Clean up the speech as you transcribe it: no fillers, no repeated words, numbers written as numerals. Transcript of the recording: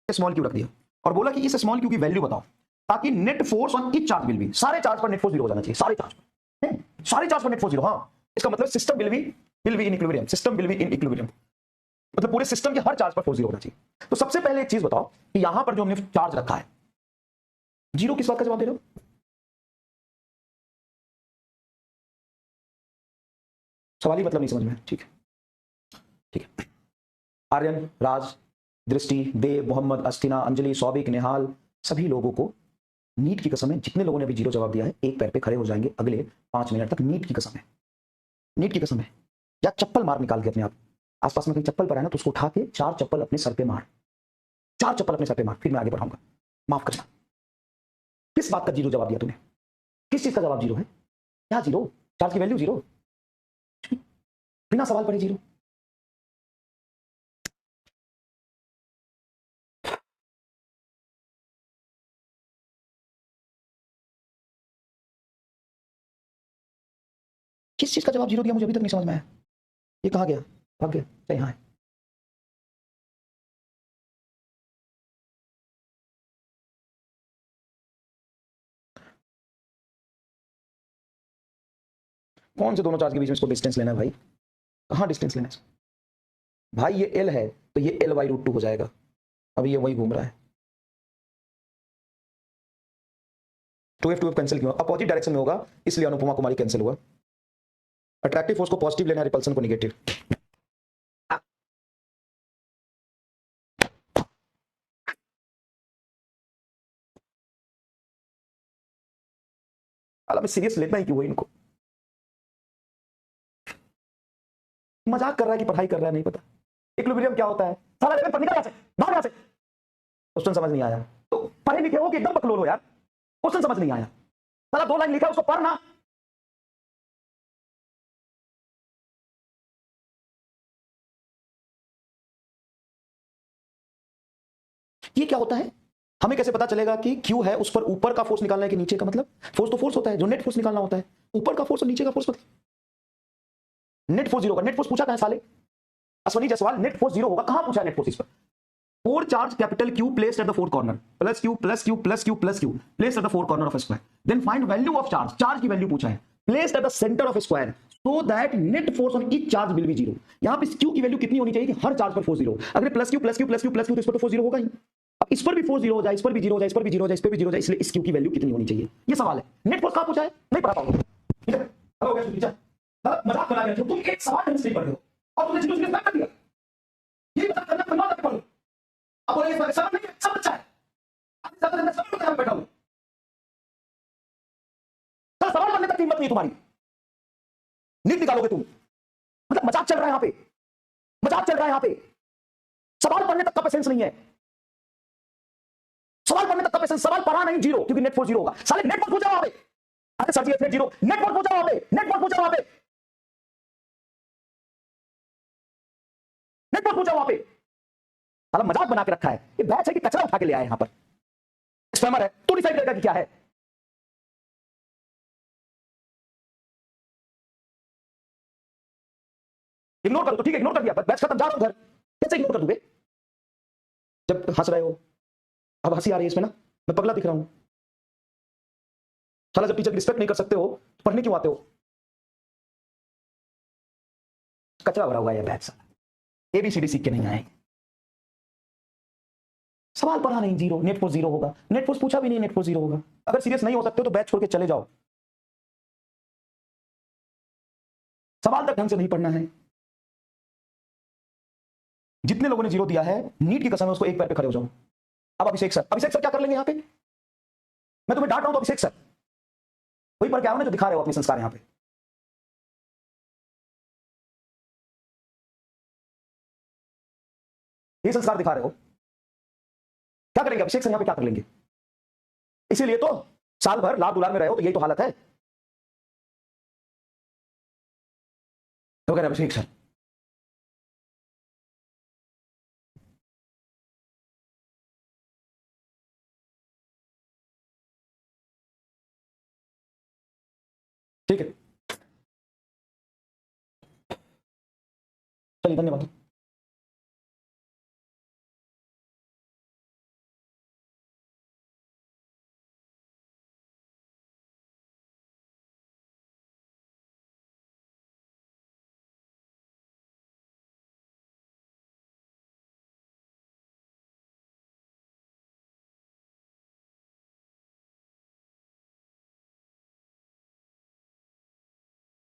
Small Q रख दिया और बोला कि इस स्मॉल क्यू की वैल्यू बताओ ताकि net force on each charge will be, सारे चार्ज पर नेट फोर्स 0 हो जाना चाहिए, सारे चार्ज पर, सारे चार्ज पर नेट फोर्स 0। हाँ, इसका मतलब system will be in equilibrium, system will be in equilibrium, मतलब पूरे सिस्टम के हर चार्ज पर फोर्स 0 होना चाहिए। तो सबसे पहले एक चीज बताओ कि यहां पर जो हमने चार्ज रखा है 0, किस बात का जवाब दे रहे हो? सवाल ही मतलब नहीं समझ में, ठीक है ठीक है। आर्यन, राज, दृष्टि, देव, मोहम्मद, अस्तिना, अंजलि, सौबिक, निहाल, सभी लोगों को नीट की कसम है, जितने लोगों ने अभी 0 जवाब दिया है एक पैर पे खड़े हो जाएंगे अगले 5 मिनट तक, नीट की कसम है, नीट की कसम है। या चप्पल मार निकाल के अपने आप, आसपास में कहीं चप्पल पर है ना तो उसको उठा के 4 चप्पल अपने सर पे मार, 4 चप्पल अपने सर पे मार, फिर मैं आगे बढ़ाऊंगा। माफ करना, किस बात का 0 जवाब दिया तूने? किस चीज का जवाब 0 है? क्या 0? चार्ज की वैल्यू 0, बिना सवाल पढ़े 0। किस चीज का जवाब 0 दिया मुझे अभी तक नहीं समझ में आया। ये कहाँ गया? भाग गया? यहाँ है। कौन से दोनों चार्ज के बीच में इसको डिस्टेंस लेना है भाई? कहाँ डिस्टेंस लेना है भाई? ये एल है तो ये L/√2 हो जाएगा, अभी ये वही घूम रहा है। 2F कैंसिल क्यों? अपोजिट डायरेक्शन में होगा इसलिए अनुपमा कुमारी कैंसिल हुआ। अट्रैक्टिव फोर्स को पॉजिटिव लेना है, रिपल्सन को निगेटिव। अला मैं सीरियस लेता ही क्यों है इनको? मजाक कर रहा है कि पढ़ाई कर रहा है नहीं पता। इक्विलिब्रियम क्या होता है? साला लेवल पर निकल यहां से, भाग यहां से। क्वेश्चन समझ नहीं आया तो पढ़े लिखे हो कि एकदम बकलोल हो यार? क्वेश्चन समझ नहीं आया, साला 2 लाइन लिखा है उसको पढ़ना। ये क्या होता है? हमें कैसे पता चलेगा कि क्यू है उस पर ऊपर का फोर्स निकालना है कि नीचे का? मतलब फोर्स तो फोर्स होता है, जो नेट फोर्स निकालना होता है, ऊपर का फोर्स और नीचे का फोर्स। मतलब नेट फोर्स 0 होगा। नेट फोर्स पूछा कहां साले? अश्वनी जायसवाल, नेट फोर्स 0 होगा, कहां पूछा है नेट फोर्स? इस पर 4 charge capital Q placed at the 4 corner, plus Q plus Q plus Q plus Q placed at the 4 corner of a square, then find value of charge, charge की value पूछा है, placed at the center of a square so that net force on each charge will be 0। यहां पे Q की value कितनी होनी चाहिए कि हर चार्ज पर फोर्स 0? अगर plus Q plus Q plus Q plus Q तो इस पर तो फोर्स 0 होगा ही। अब इस पर भी फोर्स 0 हो जाए, इस पर भी 0 हो जाए, इस पर भी 0 हो जाए, इस पर भी 0 हो जाए, इसलिए इस Q की वैल्यू कितनी होनी चाहिए? ये सवाल है। नेट फोर्स कहां पूछा है? नहीं पढ़ा पाऊंगा, ठीक है? हो गया टीचर, मजाक बना गया तुम, एक सवाल नहीं पढ़ रहे हो और तुमने जिसको इसमें कर दिया। ये मजाक करना बनवा के पढ़ो। अब बोले इस बार सब नहीं, सब अच्छा है, सब लोग यहां बैठा हूं, सवाल करने तक हिम्मत नहीं तुम्हारी, नीट निकालोगे तुम? मतलब मजाक चल रहा है यहां पे, मजाक चल रहा है यहां पे। सवाल पढ़ने तक का पेशेंस नहीं है, सवाल पढ़ने तक का पेशेंस। सवाल पढ़ा नहीं 0 क्योंकि नेट फोर्स 0 होगा। साले नेट फोर्स पूछा वहां पे, अरे सर जी नेट 0, नेट फोर्स पूछा वहां पे, नेट फोर्स पूछा वहां पे, नेट फोर्स पूछा वहां पे। साला मजाक बना के रखा है। ये बैच है कि कचरा उठा के ले आए यहां पर? स्पैमर है, तो डिसाइड करेगा कि क्या है। इग्नोर करो तो ठीक है, इग्नोर कर दिया, बैच खत्म, जा रहा हूं घर। कैसे इग्नोर कर दोगे जब हंस रहे हो? अब हंसी आ रही है इसमें ना, मैं पगला दिख रहा हूं। साला जब टीचर की रिस्पेक्ट नहीं कर सकते हो तो पढ़ने क्यों आते हो? कचरा भरा हुआ है बैच, ABCD सीख के नहीं आए। सवाल पढ़ा नहीं 0, नेट फोर्स 0 होगा, नेट फोर्स पूछा भी नहीं, नेट फोर्स 0 होगा। अगर सीरियस नहीं हो सकते हो तो बैच छोड़ के चले जाओ, सवाल तक ढंग से नहीं पढ़ना है। जितने लोगों ने 0 दिया है नीट की कसम है उसको एक पैर पे खड़े हो जाओ। अब अभिषेक सर, अभिषेक सर क्या कर लेंगे यहां पे? मैं तुम्हें डांट रहा हूं तो अभिषेक सर वही पढ़ के आओ ना जो दिखा रहे हो अपने संस्कार यहां पे। ये संस्कार दिखा रहे हो, क्या करेंगे अभिषेक सर यहां पे? क्या कर लेंगे? इसीलिए तो साल भर लाल दुलार में रहे हो, तो यही तो हालत है। तो कह रहे अभिषेक सर, ठीक है, चलिए धन्यवाद।